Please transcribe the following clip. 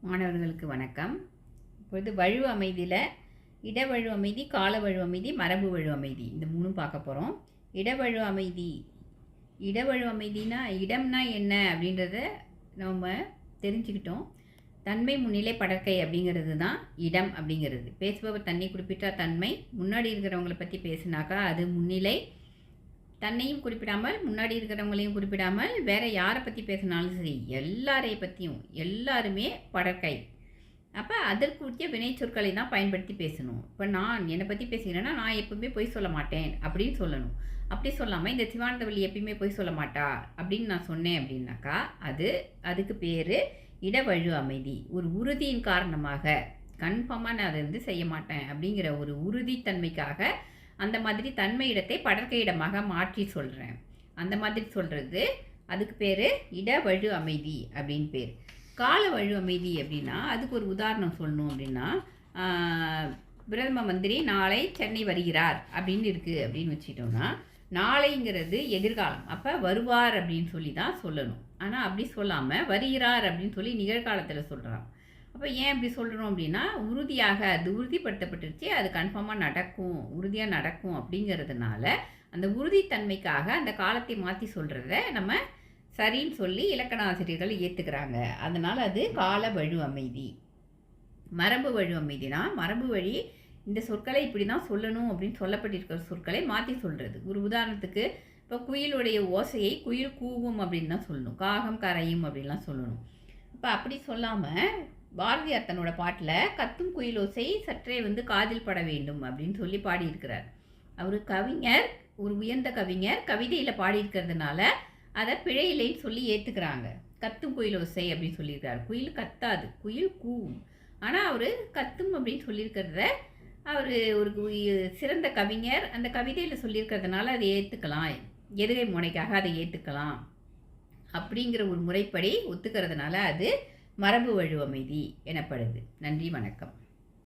மாணவர்களுக்கு வணக்கம். இப்பொழுது வழு அமைதியில் இடவழு அமைதி, காலவழு அமைதி, மரபு வழு அமைதி இந்த மூணும் பார்க்க போகிறோம். இடவழு அமைதி, இடவழு அமைதினா இடம்னா என்ன அப்படின்றத நம்ம தெரிஞ்சுக்கிட்டோம். தன்மை முன்னிலை படற்கை அப்படிங்கிறது தான் இடம் அப்படிங்கிறது. பேசுபவர் தன்னை குறிப்பிட்டா தன்மை, முன்னாடி இருக்கிறவங்களை பற்றி பேசுனாக்கா அது முன்னிலை. தன்னையும் குறிப்பிடாமல் முன்னாடி இருக்கிறவங்களையும் குறிப்பிடாமல் வேறு யாரை பற்றி பேசினாலும் சரி எல்லாரைய பற்றியும் எல்லாருமே படற்கை. அப்போ அதற்குரிய வினை சொற்களை தான் பயன்படுத்தி பேசணும். இப்போ நான் என்னை பற்றி பேசுகிறேன்னா நான் எப்பவுமே பொய் சொல்ல மாட்டேன் அப்படின்னு சொல்லணும். அப்படி சொல்லாமல் இந்த சிவானந்தவள்ளி எப்பயுமே பொய் சொல்ல மாட்டா அப்படின்னு நான் சொன்னேன் அப்படின்னாக்கா அதுக்கு பேர் இடவழு அமைதி. ஒரு உறுதியின் காரணமாக கன்ஃபார்மாக நான் அதை செய்ய மாட்டேன் அப்படிங்கிற ஒரு உறுதித்தன்மைக்காக அந்த மாதிரி தன்மை இடத்தை படற்கை இடமாக மாற்றி சொல்கிறேன். அந்த மாதிரி சொல்கிறது அதுக்கு பேர் இடவழு அமைதி அப்படின்னு பேர். கால வழு அமைதி அப்படின்னா அதுக்கு ஒரு உதாரணம் சொல்லணும் அப்படின்னா, பிரதம மந்திரி நாளை சென்னை வருகிறார் அப்படின்னு இருக்குது அப்படின்னு வச்சுட்டோம்னா, நாளைங்கிறது எதிர்காலம், அப்போ வருவார் அப்படின்னு சொல்லி தான் சொல்லணும். ஆனால் அப்படி சொல்லாமல் வருகிறார் அப்படின்னு சொல்லி நிகழ்காலத்தில் சொல்கிறான். அப்போ ஏன் இப்படி சொல்கிறோம் அப்படின்னா, உறுதியாக அது உறுதிப்படுத்தப்பட்டுருச்சு, அது கன்ஃபார்மாக நடக்கும், உறுதியாக நடக்கும் அப்படிங்கிறதுனால அந்த உறுதித்தன்மைக்காக அந்த காலத்தை மாற்றி சொல்கிறத நம்ம சரின்னு சொல்லி இலக்கண ஆசிரியர்கள் ஏற்றுக்கிறாங்க. அதனால் அது கால வழு அமைதி. மரபு வழு அமைதினா மரபு வழி இந்த சொற்களை இப்படி தான் சொல்லணும் அப்படின்னு சொல்லப்பட்டிருக்கிற சொற்களை மாற்றி சொல்கிறது. ஒரு உதாரணத்துக்கு இப்போ குயிலுடைய ஓசையை குயில் கூவும் அப்படின்னு தான் சொல்லணும், காகம் கரையும் அப்படின்லாம் சொல்லணும். இப்போ அப்படி சொல்லாமல் பாரதியார் தன்னோட பாட்டில் கத்தும் குயிலோசை சற்றே காதில் பட வேண்டும் அப்படின்னு சொல்லி பாடியிருக்கிறார். அவர் கவிஞர், ஒரு உயர்ந்த கவிஞர், கவிதையில் பாடியிருக்கிறதுனால அதை பிழையில்லைன்னு சொல்லி ஏற்றுக்கிறாங்க. கத்தும் குயிலோசை அப்படின்னு சொல்லியிருக்காரு. குயில் கத்தாது, குயில் கூவும். ஆனால் அவர் கத்தும் அப்படின்னு சொல்லியிருக்கிறத அவர் ஒரு சிறந்த கவிஞர், அந்த கவிதையில் சொல்லியிருக்கிறதுனால அதை ஏற்றுக்கலாம், எதுகை முனைக்காக அதை ஏற்றுக்கலாம் அப்படிங்கிற ஒரு முறைப்படி ஒத்துக்கிறதுனால அது மரபு வழு அமைதி எனப்படுது. நன்றி, வணக்கம்.